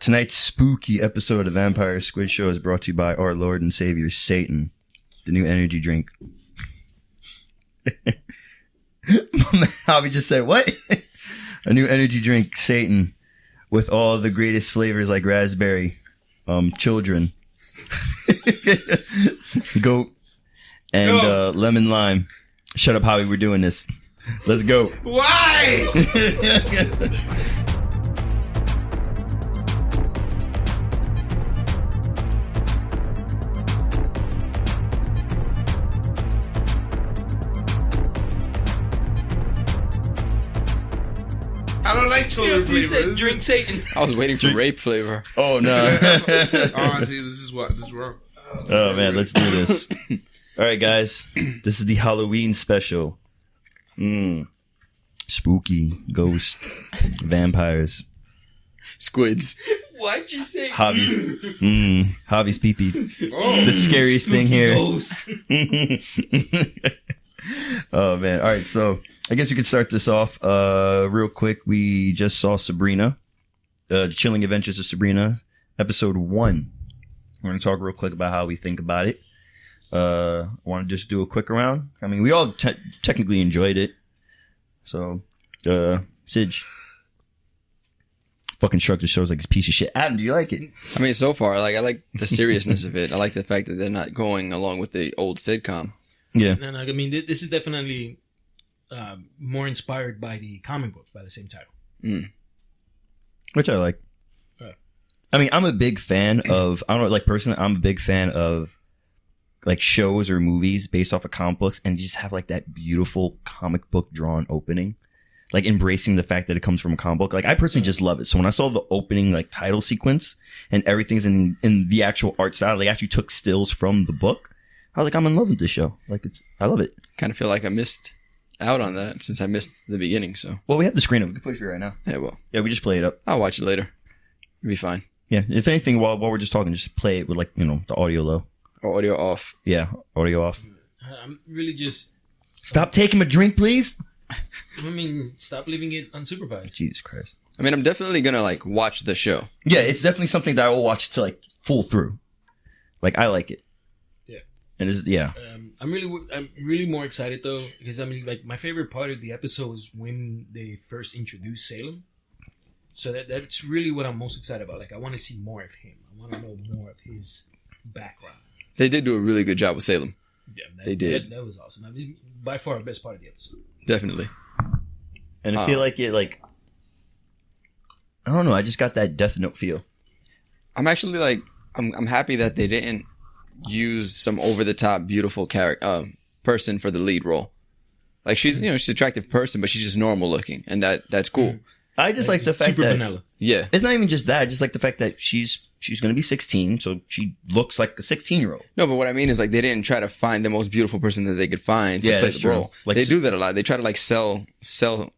Tonight's spooky episode of Vampire Squid Show is brought to you by our Lord and Savior, Satan, the new energy drink. Javi just said, what? A new energy drink, Satan, with all the greatest flavors like raspberry, children, goat, and lemon lime. Shut up, Javi, we're doing this. Let's go. Why? I don't like children flavor. You said drink Satan. I was waiting for rape flavor. Oh, no. Oh, see, this is wrong. Oh, man, let's do this. All right, guys. This is the Halloween special. Spooky, ghost, vampires. Squids. Why'd you say Javi's pee-pee. Oh, The scariest thing here. ghost? Oh, man. All right, so I guess we could start this off real quick. We just saw Sabrina, The Chilling Adventures of Sabrina, episode 1. We're going to talk real quick about how we think about it. I want to just do a quick round. I mean, we all technically enjoyed it. So, Sige. Fucking shrugged his shoulders like a piece of shit. Adam, do you like it? I mean, so far, I like the seriousness of it. I like the fact that they're not going along with the old sitcom. Yeah. No, I mean, this is definitely more inspired by the comic book by the same title. Which I like. I mean, I'm a big fan of, I don't know, like personally, I'm a big fan of like shows or movies based off of comic books and just have like that beautiful comic book drawn opening. Like embracing the fact that it comes from a comic book. Like I personally just love it. So when I saw the opening like title sequence and everything's in the actual art style, they actually took stills from the book. I was like, I'm in love with this show. Like I love it. Kind of feel like I missed out on that since I missed the beginning. So Well, we have the screen up. We can push it right now. yeah, well, Yeah, we just play it up. I'll watch it later. It'll be fine. Yeah. If anything, while we're just talking, just play it with like, the audio low. Or audio off. Yeah, audio off. I'm really just. Stop taking a drink, please. I mean, stop leaving it unsupervised. Jesus Christ. I mean, I'm definitely gonna like watch the show. Yeah, it's definitely something that I will watch to like full through. Like I like it. Yeah. And it's yeah. I'm really more excited though because I mean, like my favorite part of the episode is when they first introduced Salem. So that's really what I'm most excited about. Like I want to see more of him. I want to know more of his background. They did do a really good job with Salem. Yeah, they did. That was awesome. I mean, by far the best part of the episode. Definitely. And I feel like it like I don't know, I just got that Death Note feel. I'm actually like I'm happy that they didn't use some over the top beautiful person for the lead role. Like she's she's an attractive person, but she's just normal looking, and that's cool. I just like the fact super that vanilla. Yeah, it's not even just that. I just like the fact that she's going to be 16, so she looks like a 16-year-old. no, but what I mean is like they didn't try to find the most beautiful person that they could find to play that's the true. role. Like, they do that a lot. They try to like sell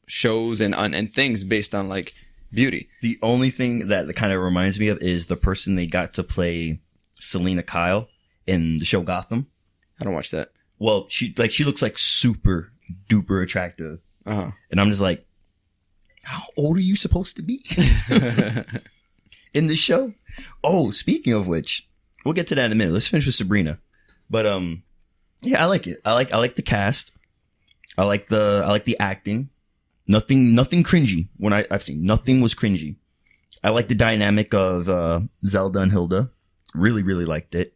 shows and things based on like beauty. The only thing that kind of reminds me of is the person they got to play Selena Kyle in the show Gotham. I don't watch that. Well, she looks like super duper attractive, Uh-huh. and I'm just like, how old are you supposed to be in the show? Oh, speaking of which, we'll get to that in a minute. Let's finish with Sabrina. But yeah, I like it. I like the cast. I like the acting. Nothing cringy. When I've seen nothing was cringy. I like the dynamic of Zelda and Hilda. Really, really liked it.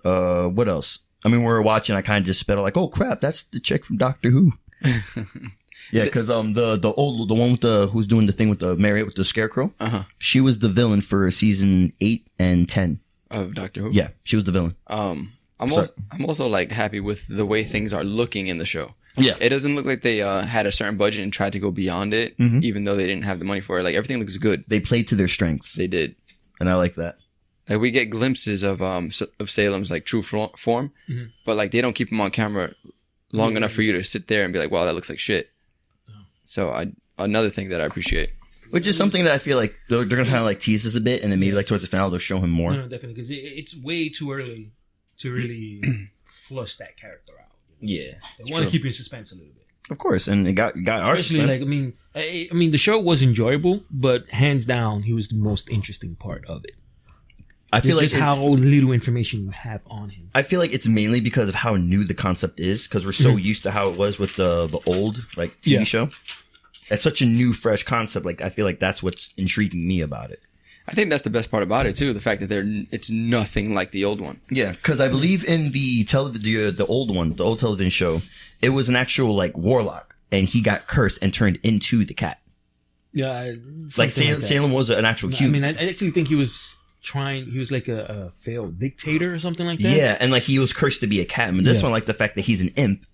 What else? I mean, we were watching. I kind of just sped like, oh crap, that's the chick from Doctor Who. Yeah, because the one with who's doing the thing with the Marriott with the scarecrow. She was the villain for season 8 and 10 of Doctor Who. Yeah, she was the villain. I'm also like happy with the way things are looking in the show. Yeah, it doesn't look like they had a certain budget and tried to go beyond it, even though they didn't have the money for it. Like everything looks good. They played to their strengths. They did, and I like that. Like we get glimpses of Salem's like true form, but like they don't keep him on camera long enough for you to sit there and be like, wow, that looks like shit. So another thing that I appreciate. Which is something that I feel like they're going to kind of like tease us a bit, and then maybe like towards the final they'll show him more. No, definitely, because it's way too early to really flush that character out. Yeah. They want to keep you in suspense a little bit. Of course, and it got our Especially suspense. like I mean, the show was enjoyable, but hands down, he was the most interesting part of it. I feel It's like just how little information you have on him. I feel like it's mainly because of how new the concept is, because we're so used to how it was with the old like TV Yeah. show. It's such a new, fresh concept. Like I feel like that's what's intriguing me about it. I think that's the best part about it too. The fact that it's nothing like the old one. Yeah, because I believe in the old one, the old television show, it was an actual like warlock, and he got cursed and turned into the cat. Yeah, Like something that. Salem was an actual I human. mean, I actually think he was like a failed dictator or something like that. Yeah, and like he was cursed to be a cat. I mean, this Yeah. one, like the fact that he's an imp,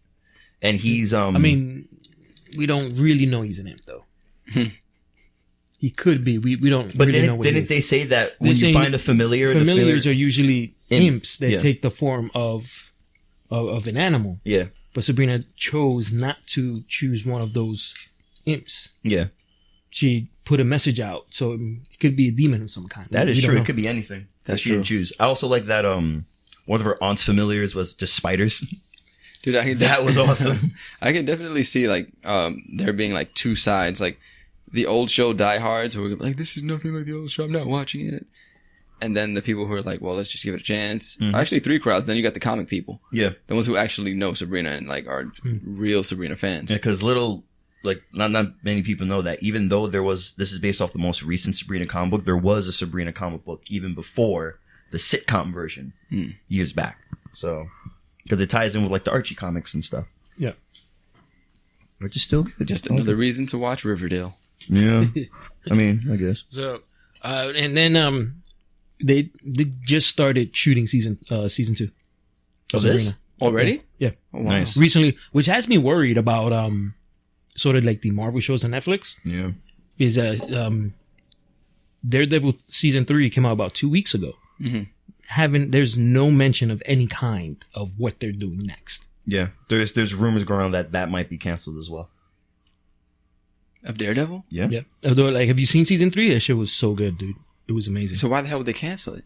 and he's I mean, we don't really know he's an imp though. He could be. We don't But really know what he didn't is. they say that when They're you saying find a familiar, the Familiars are usually imps that Yeah. take the form of an animal. yeah, But Sabrina chose not to choose one of those imps. yeah, She put a message out, so it could be a demon of some kind. that is We don't true. know. It could be anything. That's she didn't true. choose. I also like that. One of her aunt's familiars was just spiders. Dude, That was awesome. I can definitely see like there being like two sides, like the old show diehards who are like, this is nothing like the old show, I'm not watching it. And then the people who are like, well, let's just give it a chance. Mhm. Actually, three crowds. Then you got the comic people, Yeah, the ones who actually know Sabrina and like are real Sabrina fans. yeah, because not many people know that even though this is based off the most recent Sabrina comic book, there was a Sabrina comic book even before the sitcom version years back. So, because it ties in with like the Archie comics and stuff. Yeah. Which is still good. Just another reason to watch Riverdale. Yeah. I mean, I guess. So, and then they just started shooting season 2 Of this? Sabrina. Already? Yeah. Oh, wow. Nice. Recently, which has me worried about sort of like the Marvel shows on Netflix. Yeah. Is Daredevil season 3 came out about 2 weeks ago. Mhm. There's no mention of any kind of what they're doing next. Yeah. There's rumors going on that might be canceled as well. Of Daredevil? Yeah. Yeah. Although, like, have you seen season 3? That shit was so good, dude. It was amazing. So why the hell would they cancel it?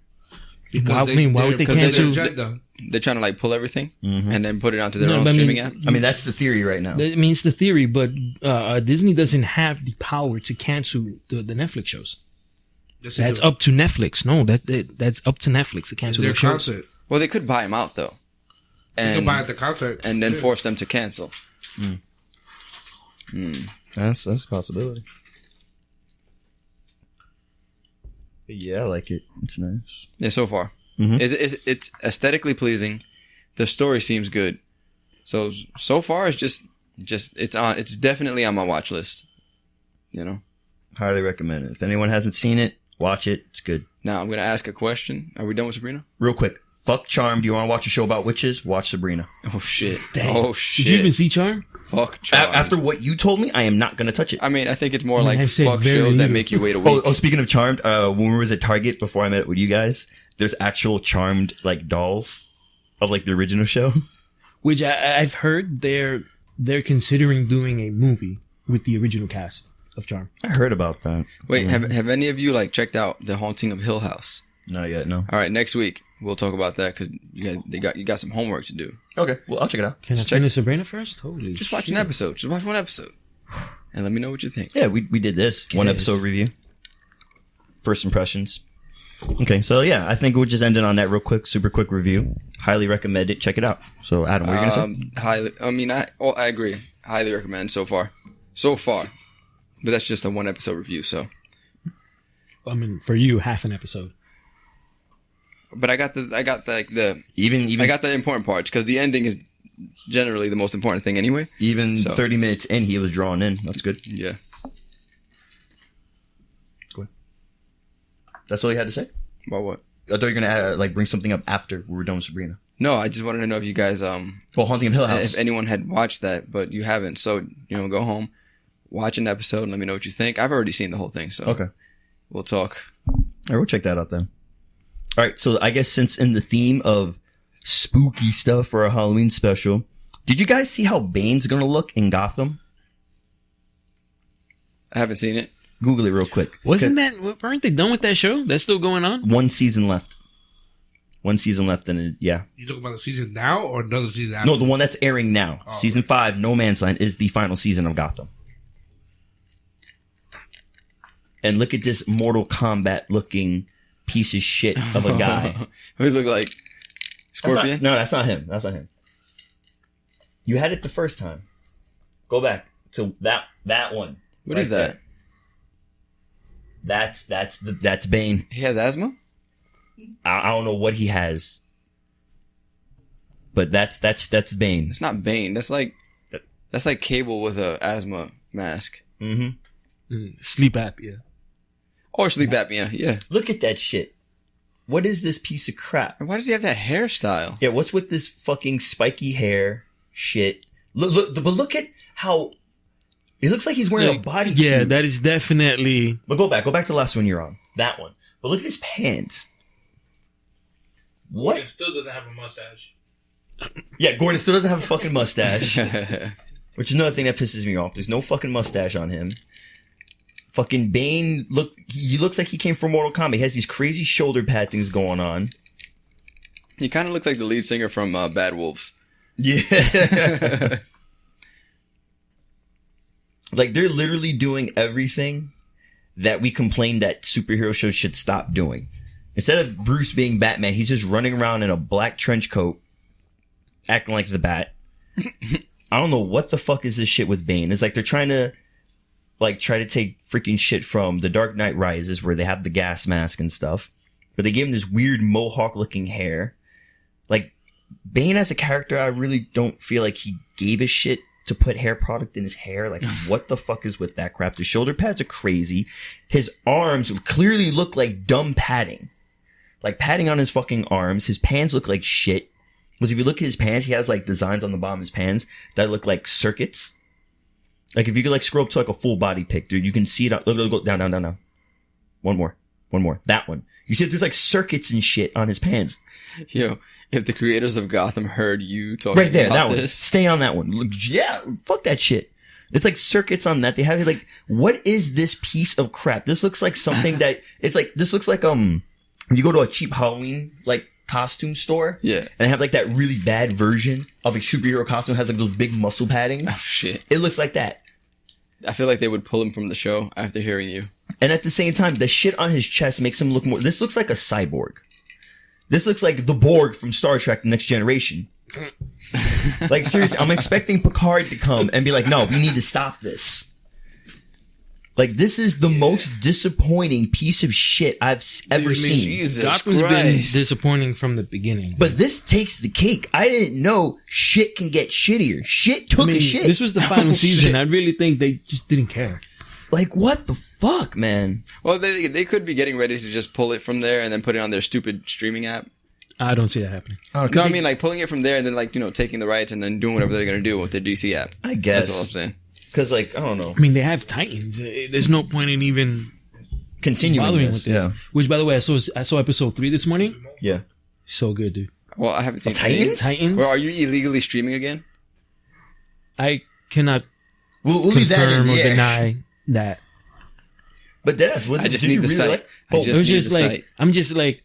Why would they because cancel? agenda. They're trying to like pull everything Mhm. and then put it onto their No, own but I mean- streaming app. I mean, that's the theory right now. I mean, it's the theory, but Disney doesn't have the power to cancel the Netflix shows. Yes, they That's do. up to Netflix. No, that's up to Netflix to It's cancel their their shows. concert. Well, they could buy them out though, You and can buy at the concert. and then Yeah. force them to cancel. That's a possibility. But yeah, I like it. It's nice. Yeah, so far, Mhm. it's aesthetically pleasing. The story seems good. So far, it's just it's definitely on my watch list. You know. Highly recommend it. If anyone hasn't seen it, watch it. It's good. Now I'm gonna ask a question. Are we done with Sabrina? Real quick. Fuck Charmed. Do you want to watch a show about witches? Watch Sabrina. Oh shit! Dang. Oh Did you even shit! see Charm? Fuck. Charmed. After what you told me, I am not going to touch it. I mean, I think it's more I mean, like I've said fuck very shows that little. make you wait a week. Oh, speaking of Charmed, when we was at Target before I met with you guys, there's actual Charmed like dolls of like the original show. Which I've heard they're considering doing a movie with the original cast of Charm. I heard about that. Wait, have any of you like checked out The Haunting of Hill House? Not yet, no. All right, next week we'll talk about that because you got some homework to do. Okay, well, I'll check it out. Can I Just check- finish Sabrina first? Holy Just watch shit. an episode. Just watch one episode, and let me know what you think. Yeah, we did this. One Yes. episode review. First impressions. Okay, so yeah, I think we'll just end it on that real quick, super quick review. Highly recommend it. Check it out. So, Adam, what are you going to say? Highly. I mean, I agree. Highly recommend so far. But that's just a one episode review. So, I mean, for you, half an episode. but I got the Even I got the important parts because the ending is generally the most important thing anyway. even So. 30 minutes in, he was drawn in. That's good. Yeah. That's all you had to say? About what? I thought you were going to like bring something up after we were done with Sabrina. No, I just wanted to know if you guys Well, Haunting of Hill House. if anyone had watched that, but you haven't. So, go home, watch an episode, and let me know what you think. I've already seen the whole thing, so Okay. we'll talk. All right, we'll check that out then. All right, so I guess since in the theme of spooky stuff for a Halloween special, did you guys see how Bane's going to look in Gotham? I haven't seen it. Google it real quick. Weren't they done with that show? That's still going on? One season left. 1 season left, and yeah. You talking about the season now or another season after? No, the one that's airing now. Oh, Season 5, No Man's Land, is the final season of Gotham. And look at this Mortal Kombat looking piece of shit of a guy. Who does he look like? Scorpion? That's not him. That's not him. You had it the first time. Go back to that one. What right is that? There. That's Bane. He has asthma? I don't know what he has, but that's Bane. It's not Bane. That's like Cable with a asthma mask. Mm-hmm. Sleep apnea. Or sleep apnea, yeah. Look at that shit. What is this piece of crap? And why does he have that hairstyle? Yeah, what's with this fucking spiky hair shit? Look, but look at how it looks like he's wearing a bodysuit. Yeah, that is definitely. But go back to the last one you're on. That one. But look at his pants. What? Gordon still doesn't have a mustache. Yeah, Gordon still doesn't have a fucking mustache. Which is another thing that pisses me off. There's no fucking mustache on him. Fucking Bane, he looks like he came from Mortal Kombat. He has these crazy shoulder pad things going on. He kind of looks like the lead singer from Bad Wolves. Yeah. Like, they're literally doing everything that we complained that superhero shows should stop doing. Instead of Bruce being Batman, he's just running around in a black trench coat, acting like the Bat. I don't know what the fuck is this shit with Bane. It's like they're trying to take freaking shit from The Dark Knight Rises, where they have the gas mask and stuff. But they gave him this weird mohawk-looking hair. Like, Bane as a character, I really don't feel like he gave a shit to put hair product in his hair. Like, what the fuck is with that crap? The shoulder pads are crazy. His arms clearly look like dumb padding. Like, padding on his fucking arms. His pants look like shit. Because if you look at his pants, he has, like, designs on the bottom of his pants that look like circuits. Like, if you could, like, scroll up to, like, a full body pic, dude, you can see it. Look, down. One more. That one. You see, there's, like, circuits and shit on his pants. Yo, if the creators of Gotham heard you talking Right there, about that one. this. Stay on that one. Look, yeah, fuck that shit. It's like circuits on that. They have, like, what is this piece of crap? This looks like something that, this looks like, you go to a cheap Halloween, like, costume store. Yeah. And they have, like, that really bad version of a superhero costume that has, like, those big muscle paddings. Oh, shit. It looks like that. I feel like they would pull him from the show after hearing you. And at the same time, the shit on his chest makes him look more, this looks like a cyborg. This looks like the Borg from Star Trek The Next Generation. Like, seriously, I'm expecting Picard to come and be like, no, we need to stop this. Like, this is the most disappointing piece of shit I've ever seen. Jesus Gotham's been Christ. disappointing from the beginning. But this takes the cake. I didn't know shit can get shittier. Shit took a shit. This was the final Oh, season. shit. I really think they just didn't care. Like, what the fuck, man? Well, they could be getting ready to just pull it from there and then put it on their stupid streaming app. I don't see that happening. No, I mean, like, pulling it from there and then, like, taking the rights and then doing whatever they're going to do with their DC app. I guess. That's all I'm saying. Because, like, I don't know. I mean, they have Titans. There's no point in even Continuing bothering this, with this. yeah. Which, by the way, I saw episode 3 this morning. Yeah. So good, dude. Well, I haven't seen Titans? Titans. Well, are you illegally streaming again? I cannot We'll leave that in confirm or the air. deny that. But that's I just need the site. I It just was need just the like site. I'm just like.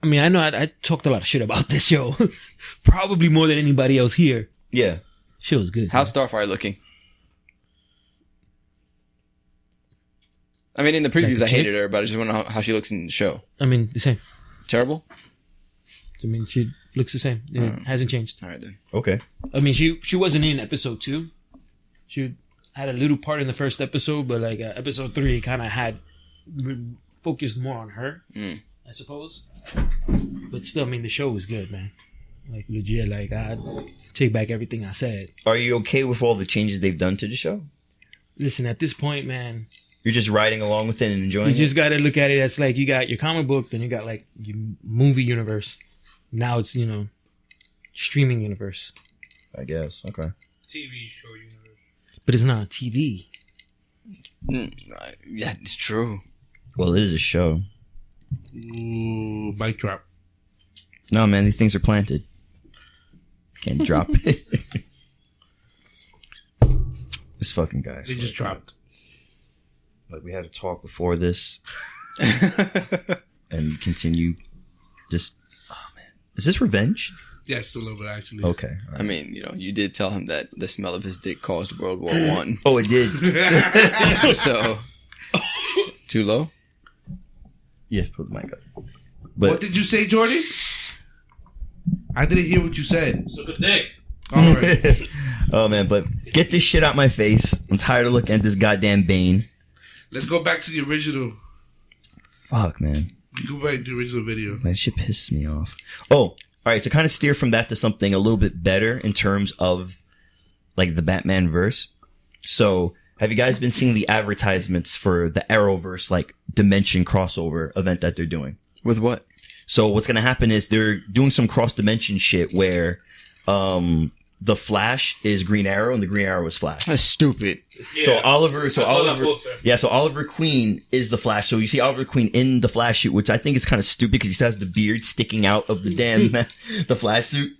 I mean, I know I talked a lot of shit about this show, probably more than anybody else here. Yeah. Shit was good. How's Starfire looking? I mean, in the previews, the I hated her, but I just want to know how she looks in the show. I mean, the same. Terrible? I mean, she looks the same. It hasn't changed. All right, then. Okay. I mean, she wasn't in episode 2. She had a little part in the first episode, but like episode 3 kind of had focused more on her, I suppose. But still, I mean, the show was good, man. Like, legit, like, I take back everything I said. Are you okay with all the changes they've done to the show? Listen, at this point, man, You're just riding along with it and enjoying you it? just got to look at it as like you got your comic book, then you got like your movie universe. Now it's, streaming universe. I guess. Okay. TV show universe. But it's not TV. Yeah, it's true. Well, it is a show. Ooh, mic drop. No, man, these things are planted. Can't drop it. This fucking guy. They just dropped. Like, we had a talk before this and continue Just, oh man, is this revenge? Yes, a little bit actually. Okay. all right. I mean, you did tell him that the smell of his dick caused World War One. Oh, it did. So, too low? Yeah, put the mic up. What But did you say, Jordy? I didn't hear what you said. So good dick. All right. oh man, but get this shit out my face. I'm tired of looking at this goddamn Bane. Let's go back to the original. Fuck, man. We go back to the original video. Man, shit pisses me off. Oh, all right. To kind of steer from that to something a little bit better in terms of like the Batman verse. So, have you guys been seeing the advertisements for the Arrowverse like dimension crossover event that they're doing? With what? So what's gonna happen is they're doing some cross dimension shit where, the Flash is Green Arrow and the Green Arrow is Flash. That's stupid. So Oliver Yeah. So Oliver Queen is the Flash. So you see Oliver Queen in the Flash suit, which I think is kind of stupid because he has the beard sticking out of the damn the Flash suit.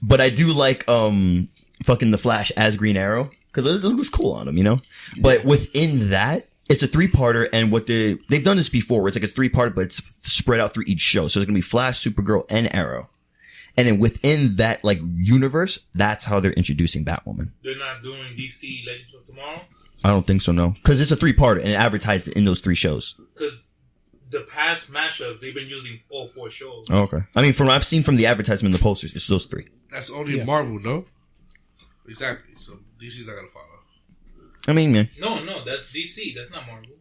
But I do like fucking the Flash as Green Arrow because this looks cool on him, you know. But within that, it's a 3-parter, and what they've done this before, where it's like a 3-part, but it's spread out through each show. So it's gonna be Flash, Supergirl, and Arrow. And then within that like universe, that's how they're introducing Batwoman. They're not doing DC Legends of Tomorrow? I don't think so, no. Because it's a 3-parter and it advertised in those 3 shows. Because the past mashups, they've been using all 4 shows. Oh, okay. I mean, from what I've seen from the advertisement and the posters, it's those 3. That's only Yeah. Marvel, no? Exactly. So DC's not gonna follow. I mean, yeah. No, that's DC. That's not Marvel.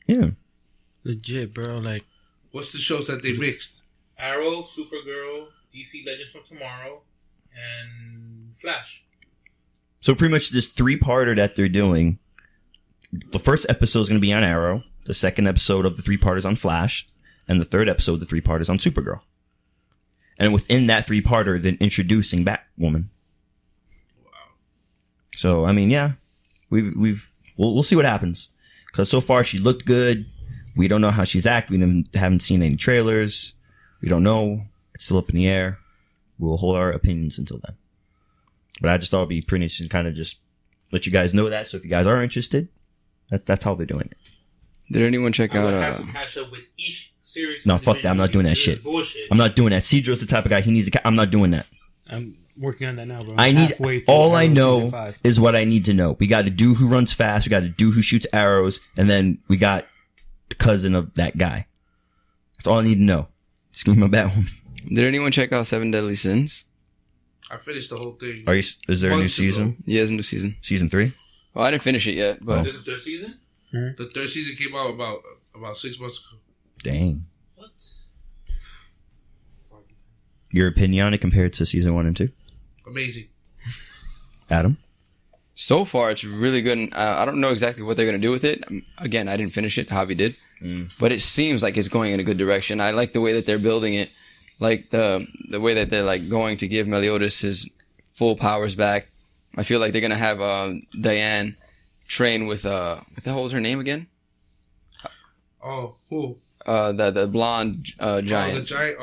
Yeah. Legit, bro. Like, What's the shows that they mixed? Arrow, Supergirl, DC Legends of Tomorrow, and Flash. So pretty much this 3-parter that they're doing, the first episode is going to be on Arrow, the second episode of the 3-part is on Flash, and the third episode, the 3-part is on Supergirl. And within that 3-parter, then introducing Batwoman. Wow. So, I mean, yeah, we'll see what happens. Because so far she looked good. We don't know how she's acting. We haven't seen any trailers. We don't know. It's still up in the air. We'll hold our opinions until then. But I just thought it'd be pretty interesting to kind of just let you guys know that. So if you guys are interested, that's how they're doing it. Did anyone check I would out? have to catch up with each series. No, fuck that. I'm not doing that This shit. is bullshit. I'm not doing that. Cedro's the type of guy. He needs I'm not doing that. I'm working on that now, bro. I I'm need halfway through all I Arrow know season 5. is what I need to know. We got to do who runs fast. We got to do who shoots arrows, and then we got the cousin of that guy. That's all I need to know. Just give me my Batwoman. Did anyone check out 7 Deadly Sins? I finished the whole thing. Is there a new Months ago. season? Yeah, it's a new season. Season 3? Well, I didn't finish it yet, but This is their season? The third season came out about 6 months ago. Dang. What? Your opinion on it compared to season 1 and 2? Amazing. Adam? so far it's really good. And, I don't know exactly what they're gonna do with it. Again, I didn't finish it. Javi did, but it seems like it's going in a good direction. I like the way that they're building it, like the way that they're like going to give Meliodas his full powers back. I feel like they're gonna have Diane train with what the hell was her name again? Oh, who? The blonde giant. Oh, the giant.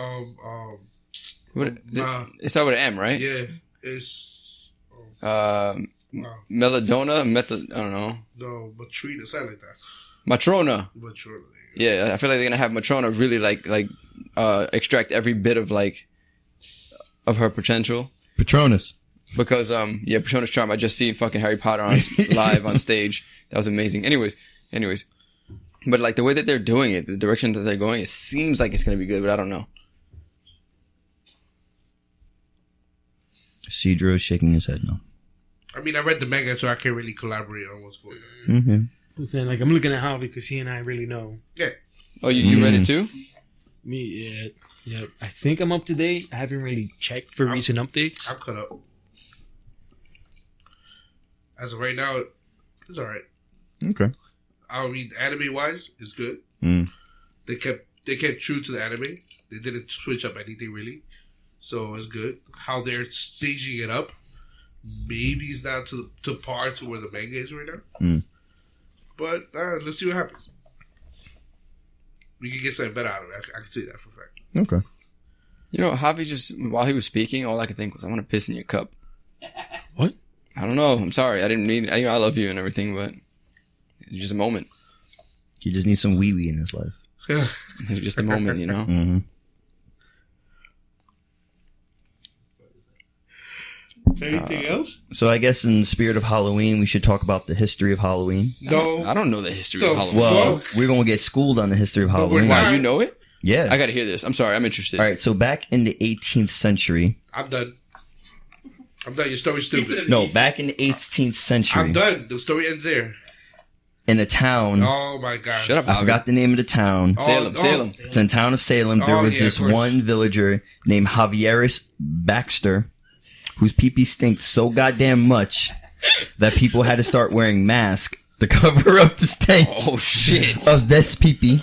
What, it started with an M, right? Yeah, it's. Melodona, I don't know. No, Matrina, something like that. Matrona. Matrona. Yeah, I feel like they're gonna have Matrona really like extract every bit of of her potential. Patronus. Because Patrona's Charm. I just seen fucking Harry Potter on live on stage. That was amazing. Anyways, but like the way that they're doing it, the direction that they're going, it seems like it's gonna be good, but I don't know. Cedro is shaking his head no. I mean, I read the manga, so I can't really collaborate on what's going on. Mm-hmm. I'm saying, like, I'm looking at Javi because he and I really know. Yeah. Oh, you read it too? Me, yeah. I think I'm up to date. I haven't really checked for recent updates. I'm caught up. As of right now, it's alright. Okay. I mean, anime wise, it's good. Mm. They kept true to the anime. They didn't switch up anything really, so it's good. How they're staging it up, maybe it's not to par to where the manga is right now. Mm. But let's see what happens. We can get something better out of it. I can say that for a fact. Okay. You know, Javi just while he was speaking, all I could think was, "I want to piss in your cup." What? I don't know. I'm sorry. I didn't mean. I love you and everything, but it's just a moment. He just needs some wee wee in his life. It was just a moment, you know. Mm-hmm. Anything else? So I guess in the spirit of Halloween, we should talk about the history of Halloween. No. I don't know the history The of Halloween. Well, Fuck. we're gonna get schooled on the history of we're Halloween. not. Wow, you know it? Yeah. I gotta hear this. I'm sorry, I'm interested. All right. So back in the 18th century. I'm done. Your story's stupid. No, back in the 18th century. I'm done. The story ends there. In a town. Oh my god. Shut up, I Albert. forgot the name of the town. Salem, Salem. It's in the town of Salem. There Oh, was yeah, this of course. one villager named Javieris Baxter, whose pee-pee stinked so goddamn much that people had to start wearing masks to cover up the stench Oh shit. of this pee-pee.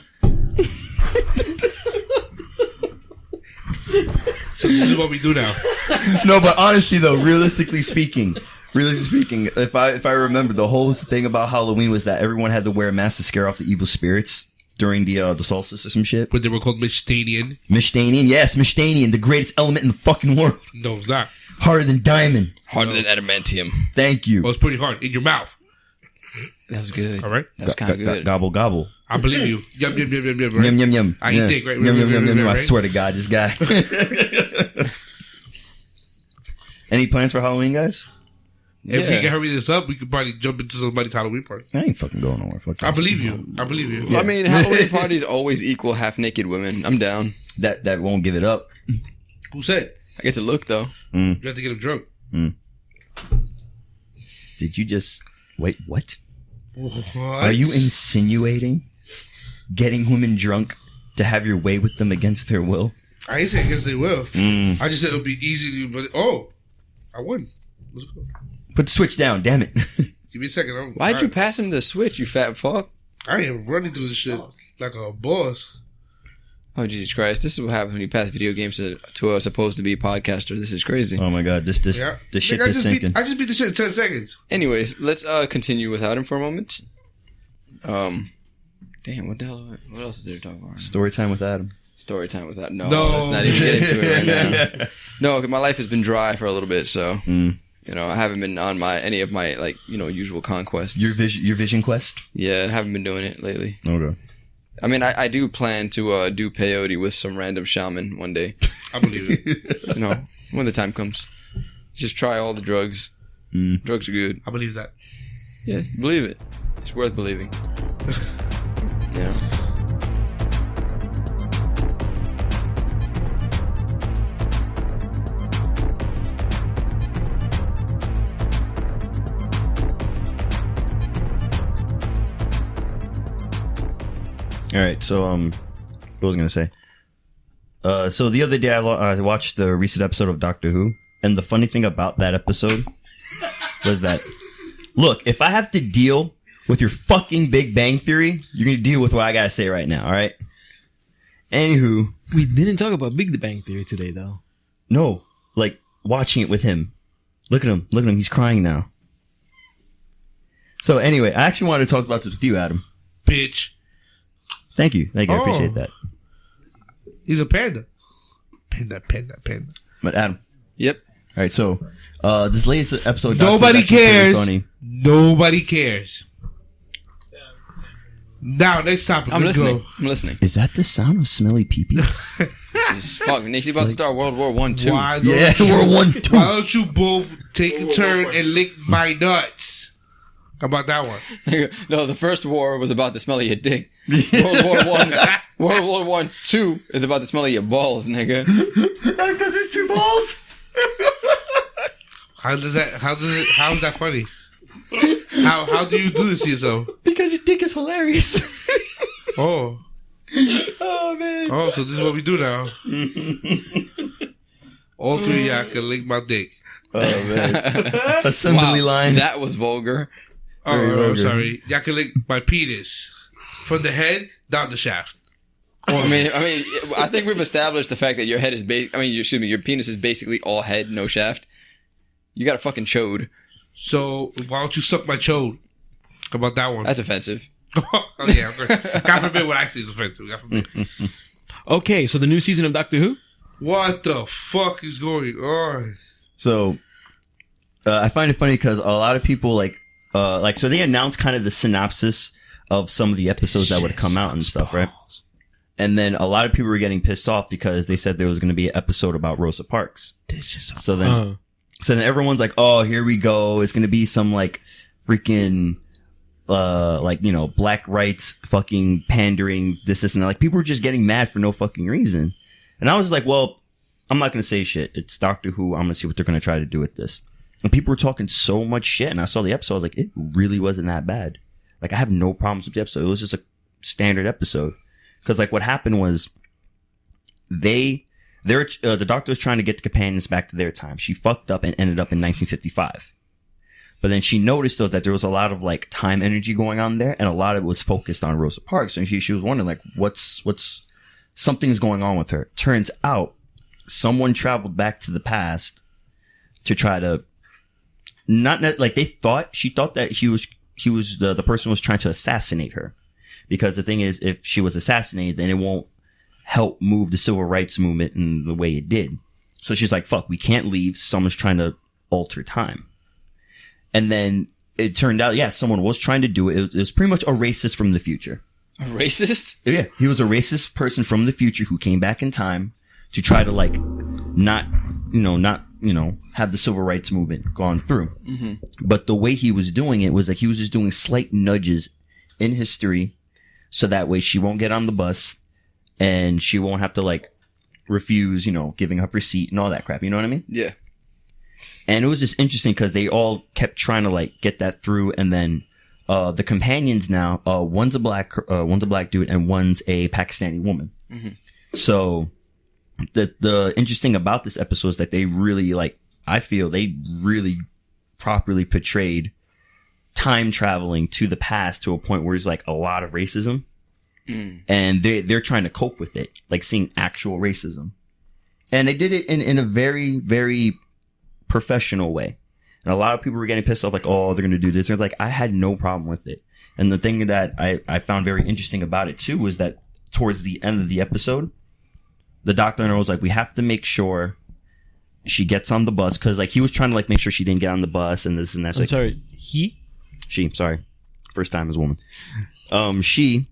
So this is what we do now. No, but honestly though, realistically speaking, if I remember, the whole thing about Halloween was that everyone had to wear a mask to scare off the evil spirits during the solstice or some shit. But they were called Mistanian. Mishtanian, yes, Mishtanian, the greatest element in the fucking world. No, it's not. Harder than diamond. Harder than adamantium. Thank you. Well, it's pretty hard. In your mouth. That was good. All right. That was kind of good. Gobble gobble. I believe you. Yum, yum, yum, yum, yum. Right? Yum yum yum. I eat dick, right? Yum yum yum yum. I Right? swear to God, this guy. Any plans for Halloween, guys? If we can hurry this up, we could probably jump into somebody's Halloween party. I ain't fucking going nowhere. Fuck I that. believe you. I believe you. I mean, Halloween parties always equal half naked women. I'm down. That won't give it up. Who said? I get to look though. You have to get him drunk. Did you just wait? What? What? Are you insinuating getting women drunk to have your way with them against their will? I ain't saying against they will. I just said it'll be easy to. But I won. Let's go. Put the switch down, damn it. Give me a second. Why'd you pass him the switch, you fat fuck? I am running through this shit like a boss. Oh Jesus Christ! This is what happens when you pass video games to a supposed to be podcaster. This is crazy. Oh my God, this Yeah. ship Nigga, is sinking. I just beat the shit in 10 seconds. Anyways, let's continue without him for a moment. Damn, what the hell? What else is there to talk about? Story time with Adam. Story time without. No, No. let's not even get into it right now. No, 'cause my life has been dry for a little bit, so you know I haven't been on any of my usual conquests. Your vision quest. Yeah, I haven't been doing it lately. Okay. I mean, I do plan to do peyote with some random shaman one day. I believe it. You know, when the time comes. Just try all the drugs. Drugs are good. I believe that. Yeah, believe it. It's worth believing. You know? All right, so what was I gonna say? So the other day I watched the recent episode of Doctor Who, and the funny thing about that episode was that, look, if I have to deal with your fucking Big Bang Theory, you're gonna deal with what I gotta say right now. All right. Anywho, We didn't talk about Big Bang Theory today, though. no, like watching it with him. Look at him. Look at him. He's crying now. So anyway, I actually wanted to talk about this with you, Adam. Bitch. Thank you. I Oh. appreciate that. He's a panda. Panda. But Adam. Yep. All right, so this latest episode. of Doctor Nobody Who's actually pretty cares. Funny. Nobody cares. Now, next topic. I'm Let's listening. go. I'm listening. Is that the sound of smelly peepees? Just fuck. Nick's about to start World War I, too. Why don't Yeah, you- we're 1-2. Why don't you both take a turn and lick my nuts? How about that one? No, the first war was about the smell of your dick. World War I, II is about the smell of your balls, nigga. Because there's two balls. How is that funny? How do you do this to yourself? Because your dick is hilarious. Oh. Oh man. Oh, so this is what we do now. All three of y'all can lick my dick. Oh man. Assembly line. That was vulgar. Very Oh, vulgar. sorry. Y'all can lick my penis. From the head down the shaft. I mean, I think we've established the fact that your head is your penis is basically all head, no shaft. You got a fucking chode. So, why don't you suck my chode? How about that one? That's offensive. Oh, yeah. God forbid what actually is offensive. God forbid. Okay, so the new season of Doctor Who? What the fuck is going on? So, I find it funny because a lot of people so they announced kind of the synopsis of some of the episodes that would come out and stuff, right? And then a lot of people were getting pissed off because they said there was going to be an episode about Rosa Parks. So then, So then everyone's like, oh, here we go. It's going to be some like freaking, like, you know, black rights fucking pandering this and that. Like people were just getting mad for no fucking reason. And I was like, well, I'm not going to say shit. It's Doctor Who. I'm going to see what they're going to try to do with this. And people were talking so much shit. And I saw the episode. I was like, it really wasn't that bad. Like I have no problems with the episode. It was just a standard episode. Cause like what happened was the Doctor was trying to get the companions back to their time. She fucked up and ended up in 1955. But then she noticed though that there was a lot of like time energy going on there, and a lot of it was focused on Rosa Parks. And she was wondering like, what's something's going on with her. Turns out someone traveled back to the past to try to like she thought that the person was trying to assassinate her, because the thing is, if she was assassinated, then it won't help move the civil rights movement in the way it did. So she's like, fuck, we can't leave. Someone's trying to alter time. And then it turned out, yeah, someone was trying to do it. It was pretty much a racist from the future. A racist? Yeah. He was a racist person from the future who came back in time to try to like not have the civil rights movement gone through. Mm-hmm. But the way he was doing it was like he was just doing slight nudges in history, so that way she won't get on the bus and she won't have to like refuse, giving up her seat and all that crap. You know what I mean? Yeah. And it was just interesting because they all kept trying to like get that through. And then the companions now, one's a black dude and one's a Pakistani woman. Mm-hmm. So the interesting about this episode is that they really I feel they really properly portrayed time traveling to the past to a point where there's like a lot of racism. And they're trying to cope with it, like seeing actual racism. And they did it in a very, very professional way. And a lot of people were getting pissed off, like, oh, they're going to do this. They're like, I had no problem with it. And the thing that I found very interesting about it too was that towards the end of the episode, the doctor was like, we have to make sure she gets on the bus, because like he was trying to like make sure she didn't get on the bus and this and that. I'm sorry, she, sorry, first time as a woman. She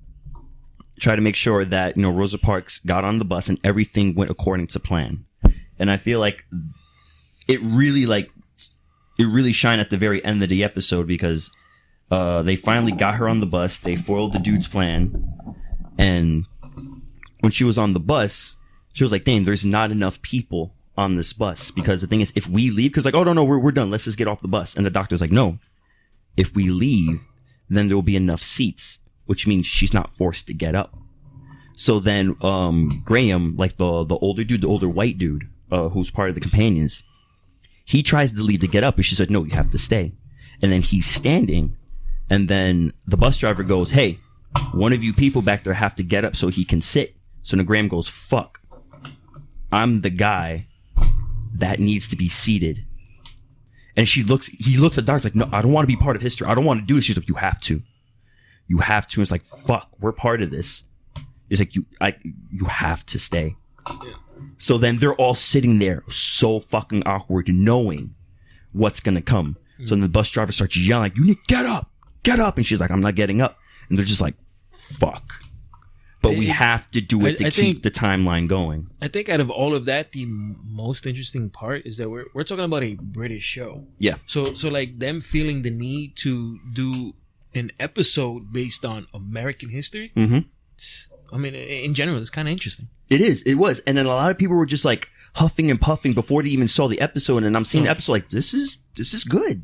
tried to make sure that Rosa Parks got on the bus and everything went according to plan. And I feel like it really shined at the very end of the episode, because they finally got her on the bus. They foiled the dude's plan, and when she was on the bus, she was like, dang, there's not enough people on this bus, because the thing is, if we leave, because like, oh no, we're done, let's just get off the bus. And the doctor's like, no, if we leave, then there will be enough seats, which means she's not forced to get up. So then Graham, like the older dude, the older white dude, who's part of the companions, he tries to leave to get up, but she said, no, you have to stay. And then he's standing, and then the bus driver goes, hey, one of you people back there have to get up so he can sit. So then Graham goes, fuck, I'm the guy that needs to be seated. And he looks at the doctor like, no, I don't want to be part of history. I don't want to do this. She's like, you have to. You have to. And it's like, fuck, we're part of this. It's like, you have to stay. Yeah. So then they're all sitting there so fucking awkward, knowing what's going to come. Mm-hmm. So then the bus driver starts yelling, like, you need to get up. And she's like, I'm not getting up. And they're just like, fuck. But we have to do it to keep the timeline going. I think out of all of that, the most interesting part is that we're talking about a British show. Yeah. So like them feeling the need to do an episode based on American history. Mm-hmm. I mean, in general, it's kind of interesting. It was. And then a lot of people were just like huffing and puffing before they even saw the episode. And I'm seeing the episode like, this is good.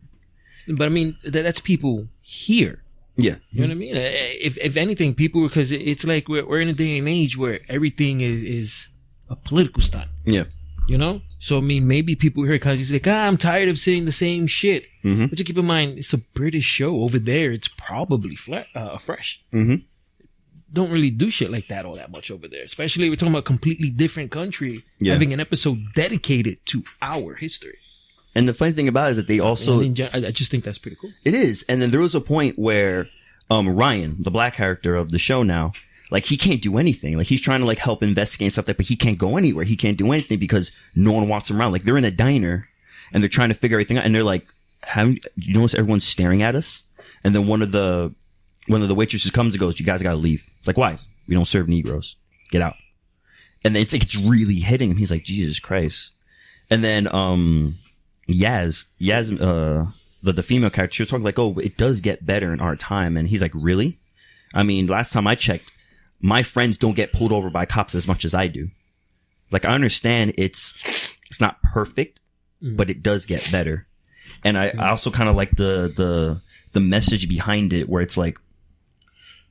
But I mean, that's people here. Yeah. You know what I mean? If anything, people, because it's like we're in a day and age where everything is a political stunt. Yeah. You know? So, I mean, maybe people here because it's like, I'm tired of seeing the same shit. Mm-hmm. But you keep in mind, it's a British show. Over there, it's probably fresh. Mm-hmm. Don't really do shit like that all that much over there. Especially we're talking about a completely different country having an episode dedicated to our history. And the funny thing about it is that they also... I just think that's pretty cool. It is. And then there was a point where Ryan, the black character of the show now, like he can't do anything. Like he's trying to like help investigate and stuff like that, but he can't go anywhere. He can't do anything because no one wants him around. Like they're in a diner and they're trying to figure everything out. And they're like, you notice everyone's staring at us? And then one of the waitresses comes and goes, you guys got to leave. It's like, why? We don't serve Negroes. Get out. And then it's really hitting him. He's like, Jesus Christ. And then Yaz, the female character, she was talking like, oh, it does get better in our time. And he's like, really? I mean, last time I checked, my friends don't get pulled over by cops as much as I do. Like, I understand it's not perfect, but it does get better. And I also kind of like the message behind it, where it's like,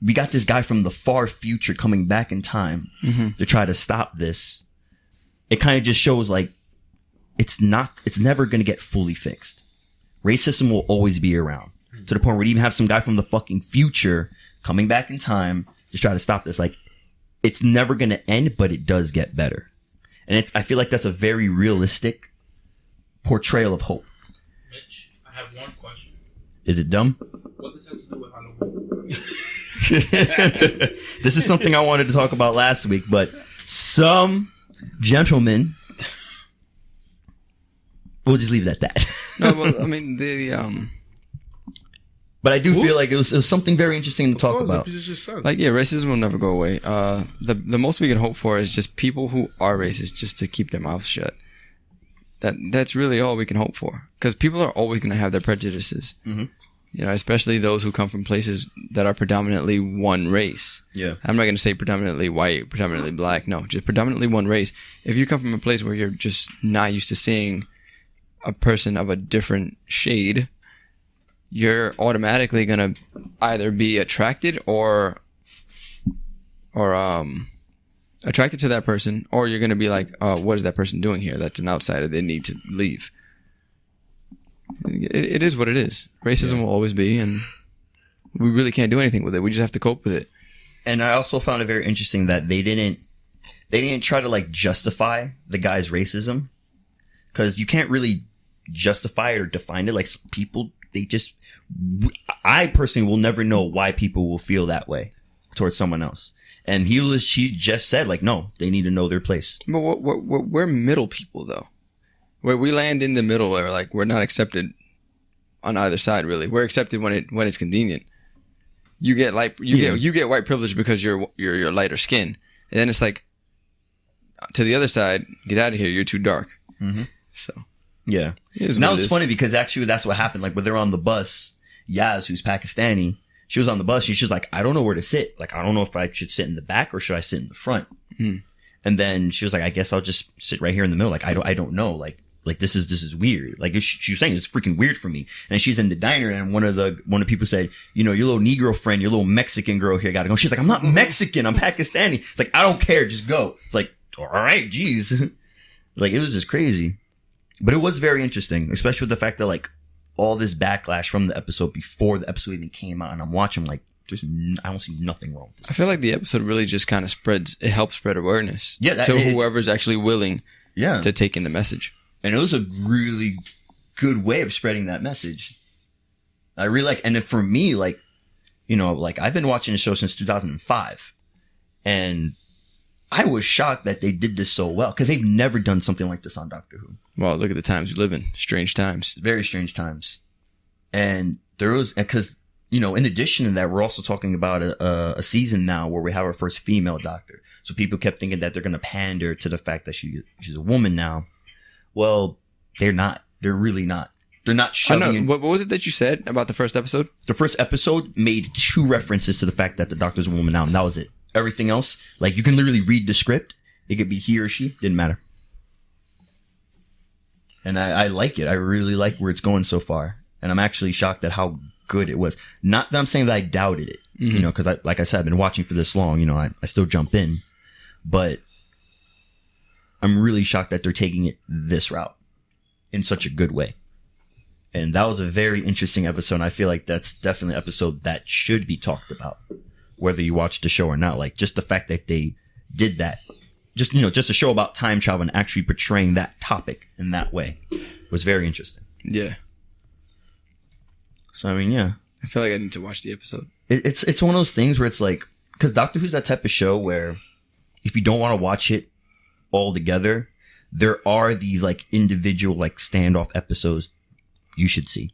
we got this guy from the far future coming back in time to try to stop this. It kind of just shows like, it's never going to get fully fixed. Racism will always be around, to the point where you even have some guy from the fucking future coming back in time to try to stop this. Like, it's never going to end, but it does get better. And I feel like that's a very realistic portrayal of hope. Mitch, I have one question. Is it dumb? What does that have to do with Halloween? This is something I wanted to talk about last week, but some gentlemen, we'll just leave it at that. No, well, I mean, But I do feel like it was something very interesting to talk about. like, yeah, racism will never go away. The most we can hope for is just people who are racist just to keep their mouths shut. That's really all we can hope for, because people are always going to have their prejudices. You know, especially those who come from places that are predominantly one race. Yeah. I'm not going to say predominantly white, predominantly black. No, just predominantly one race. If you come from a place where you're just not used to seeing a person of a different shade, you're automatically going to either be attracted or attracted to that person, or you're going to be like, what is that person doing here? That's an outsider. They need to leave. It is what it is. Racism will always be, and we really can't do anything with it. We just have to cope with it. And I also found it very interesting that they didn't try to like justify the guy's racism, because you can't really justify it or define it. Like, people, I personally will never know why people will feel that way towards someone else. And she just said like, no, they need to know their place. But we're middle people, though. Where we land in the middle, where like we're not accepted on either side. Really, we're accepted when it's convenient. You get you get white privilege because you're lighter skin, and then it's like, to the other side, get out of here. You're too dark. So yeah, now it's funny because actually that's what happened. Like, when they're on the bus, Yaz, who's Pakistani, she was on the bus. She's like, I don't know where to sit. Like, I don't know if I should sit in the back or should I sit in the front. And then she was like, I guess I'll just sit right here in the middle. Like, I don't know. Like this is weird. Like, she was saying it's freaking weird for me. And she's in the diner, and one of the people said, you know, your little Negro friend, your little Mexican girl here gotta go. She's like, I'm not Mexican, I'm Pakistani. It's like, I don't care, just go. It's like, all right, geez. Like, it was just crazy. But it was very interesting, especially with the fact that like all this backlash from the episode before the episode even came out, and I'm watching like, I don't see nothing wrong with this. I feel like the episode really just kind of helps spread awareness to whoever's actually willing to take in the message. And it was a really good way of spreading that message. I really like, and for me, like, you know, like, I've been watching the show since 2005, and I was shocked that they did this so well, because they've never done something like this on Doctor Who. Well, look at the times we live in. Strange times. Very strange times. And there was, because, you know, in addition to that, we're also talking about a season now where we have our first female doctor. So people kept thinking that they're going to pander to the fact that she's a woman now. Well, they're not. They're really not. They're not shoving. What was it that you said about the first episode? The first episode made 2 references to the fact that the doctor's a woman now, and that was it. Everything else, like, you can literally read the script. It could be he or she. Didn't matter. And I like it. I really like where it's going so far. And I'm actually shocked at how good it was. Not that I'm saying that I doubted it, you know, because like I said, I've been watching for this long. You know, I still jump in. But I'm really shocked that they're taking it this route in such a good way. And that was a very interesting episode. And I feel like that's definitely an episode that should be talked about, whether you watch the show or not. Like, just the fact that they did that, just, you know, just a show about time travel and actually portraying that topic in that way was very interesting. Yeah. So, I mean, yeah. I feel like I need to watch the episode. It's one of those things where it's like, because Doctor Who's that type of show where if you don't want to watch it all together, there are these like individual like standoff episodes you should see.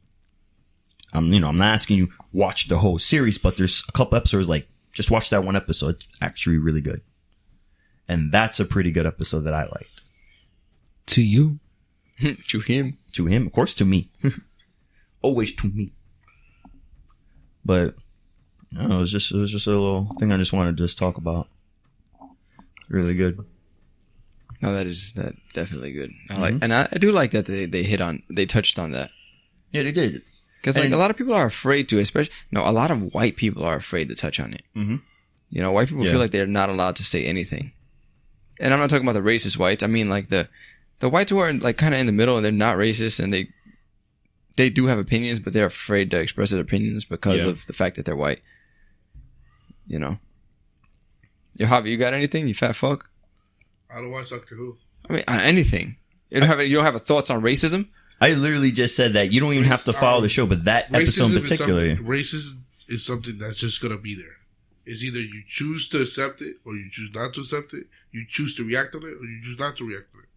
You know, I'm not asking you watch the whole series, but there's a couple episodes like just watch that one episode. It's actually really good, and that's a pretty good episode that I liked. To you, to him, to him, of course, to me. Always to me. But I don't know, it was just a little thing I just wanted to just talk about. Really good. No, that definitely good. I do like that they touched on that. Yeah, they did. Because like a lot of people are afraid to, a lot of white people are afraid to touch on it. Mm-hmm. You know, white people feel like they're not allowed to say anything. And I'm not talking about the racist whites. I mean like the whites who are like kind of in the middle and they're not racist and they do have opinions, but they're afraid to express their opinions because of the fact that they're white. You know. Yo, Javi, you got anything? You fat fuck? I don't watch Doctor Who. I mean, on anything. You don't have thoughts on racism? I literally just said that you don't even have to follow the show, but that episode in particular. Racism is something that's just going to be there. It's either you choose to accept it or you choose not to accept it. You choose to react on it or you choose not to react on it.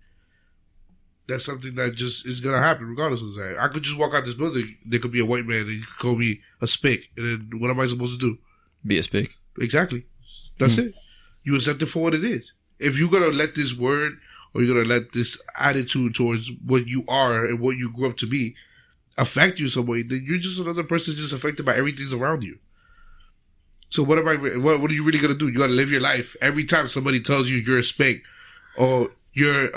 That's something that just is going to happen regardless of that. I could just walk out this building. There could be a white man and you could call me a spick. And then what am I supposed to do? Be a spick. Exactly. That's it. You accept it for what it is. If you're going to let this word or you're going to let this attitude towards what you are and what you grew up to be affect you some way, then you're just another person just affected by everything around you. So what are you really going to do? You got to live your life. Every time somebody tells you you're a spick or you're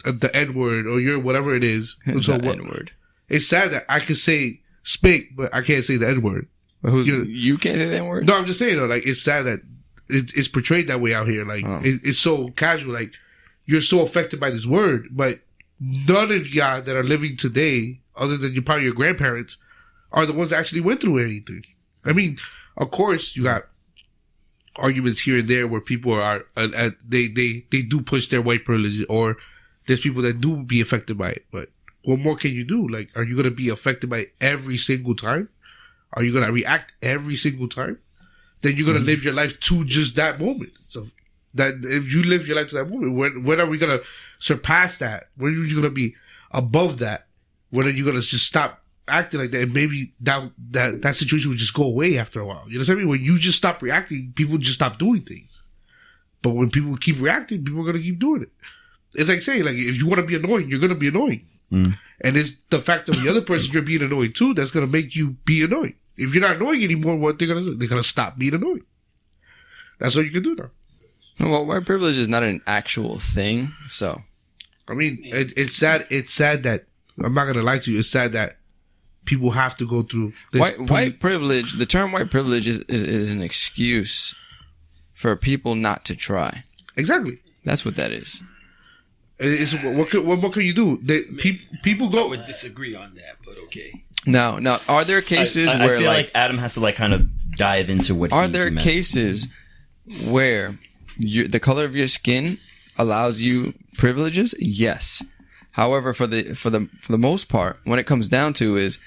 the N-word or you're whatever it is. So N-word. It's sad that I could say spick, but I can't say the N-word. You can't say the N-word? No, I'm just saying, though, like, it's sad that it's portrayed that way out here. Like, it's so casual. Like, you're so affected by this word, but none of y'all that are living today, other than probably your grandparents, are the ones that actually went through anything. I mean, of course, you got arguments here and there where people are they do push their white privilege, or there's people that do be affected by it. But what more can you do? Like, are you going to be affected by it every single time? Are you going to react every single time? Then you're going to live your life to just that moment. So that if you live your life to that moment, when are we going to surpass that? When are you going to be above that? When are you going to just stop acting like that? And maybe that situation would just go away after a while. You know what I mean? When you just stop reacting, people just stop doing things. But when people keep reacting, people are going to keep doing it. It's like saying, like, if you want to be annoying, you're going to be annoying. And it's the fact of the other person you're being annoying too that's going to make you be annoying. If you're not annoying anymore, what they're going to do? They're going to stop being annoying. That's what you can do now. Well, white privilege is not an actual thing, so. I mean, it's sad. It's sad that, I'm not going to lie to you, it's sad that people have to go through this. White privilege, the term white privilege is an excuse for people not to try. Exactly. That's what that is. It's, what more can you do? People go. I would disagree on that, but okay. Now, are there cases I where feel like Adam has to like kind of dive into what? Are there cases where the color of your skin allows you privileges? Yes. However, for the most part, when it comes down to is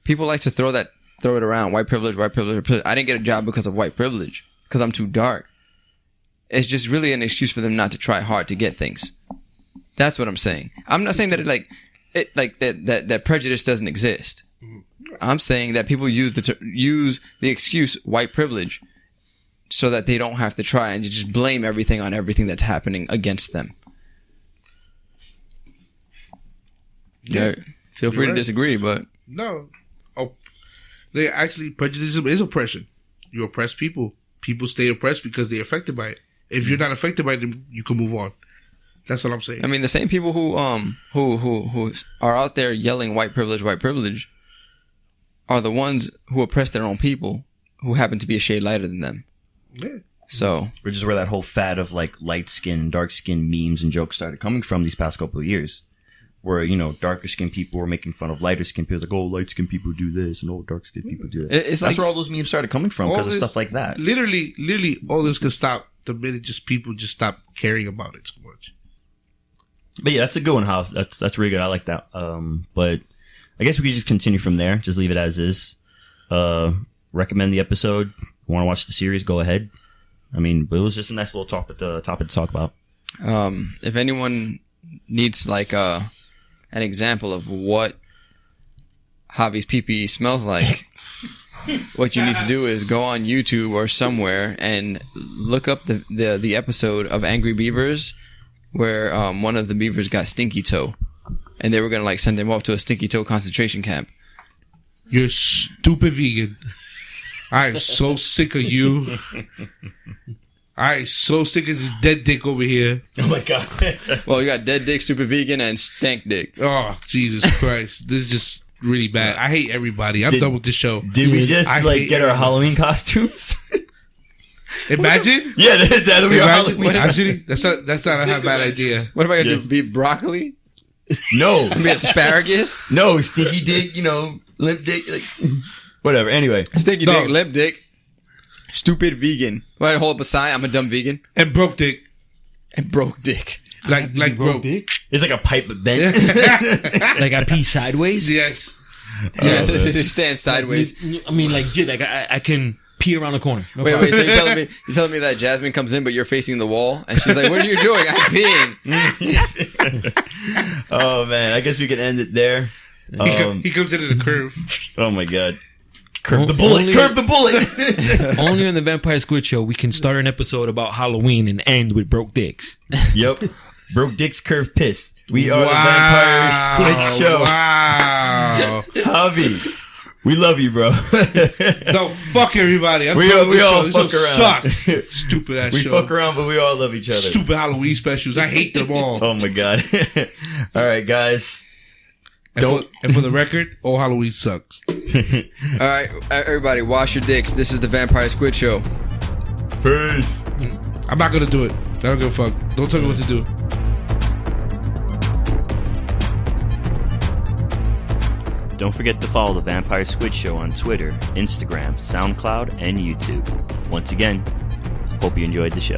people like to throw it around. White privilege, white privilege. I didn't get a job because of white privilege because I'm too dark. It's just really an excuse for them not to try hard to get things. That's what I'm saying. I'm not saying that that prejudice doesn't exist. I'm saying that people use the excuse white privilege so that they don't have to try and just blame everything on everything that's happening against them. Yeah. Feel free to disagree, but no. They actually, prejudice is oppression. You oppress people. People stay oppressed because they're affected by it. If you're not affected by it, then you can move on. That's what I'm saying. I mean, the same people who are out there yelling white privilege are the ones who oppress their own people who happen to be a shade lighter than them. Yeah. So, which is where that whole fad of like light skin, dark skin memes and jokes started coming from these past couple of years. Where, you know, darker skinned people were making fun of lighter skinned people. Like, oh, light skinned people do this and oh, dark skinned people do that. That's like, where all those memes started coming from because of stuff like that. Literally, all this could stop the minute people just stop caring about it so much. But yeah, that's a good one, House. That's really good. I like that. But I guess we could just continue from there. Just leave it as is. Recommend the episode. Want to watch the series? Go ahead. I mean, but it was just a nice little topic to talk about. If anyone needs like an example of what Javi's pee-pee smells like, what you need to do is go on YouTube or somewhere and look up the episode of Angry Beavers where one of the beavers got stinky toe. and they were gonna like send him off to a stinky toe concentration camp. You're stupid vegan. I am so sick of you. I am so sick of this dead dick over here. Oh my god. Well, you got dead dick, stupid vegan, and stank dick. Oh, Jesus Christ. This is just really bad. I hate everybody. I'm done with this show. Did we just I like hate get our everybody. Halloween costumes? Imagine. Yeah, that'll be our Imagine. Halloween. Actually, that's not a bad idea. What am I gonna Yeah. do? Be broccoli? No, Be asparagus? no, stinky dick. Limp dick. Like, whatever. Anyway, Stinky No. dick, lip dick, stupid vegan. Why I hold up a sign? I'm a dumb vegan. And broke dick. And broke dick. Like broke. dick. it's like a pipe but bent. Like I pee sideways. Yes. Yeah, Oh, just stand sideways. I mean, like, dude, like I can pee around the corner. No Wait, problem. so you're telling me that Jasmine comes in, but you're facing the wall, and she's like, "What are you doing? I'm peeing." Oh man, I guess we can end it there. He comes into the curve. Oh my god. Curve the O- bullet. only- Curve the bullet. Only on the Vampire Squid Show we can start an episode about Halloween and end with broke dicks. Yep. Broke dicks, curve piss. We are the Vampire Squid Show. Wow. Javi, we love you, bro. No, fuck everybody. I'm We done all- with we this all show. This fuck show around. sucks. Stupid ass We show. fuck around, but we all love each other. Stupid Halloween specials. I hate them all. Oh my god. All right, guys. And for the record, all Halloween sucks. All right, everybody, wash your dicks. This is the Vampire Squid Show. Peace. I'm not gonna do it. I don't give a fuck. Don't tell me what to do. Don't forget to follow the Vampire Squid Show on Twitter, Instagram, SoundCloud, and YouTube. Once again, hope you enjoyed the show.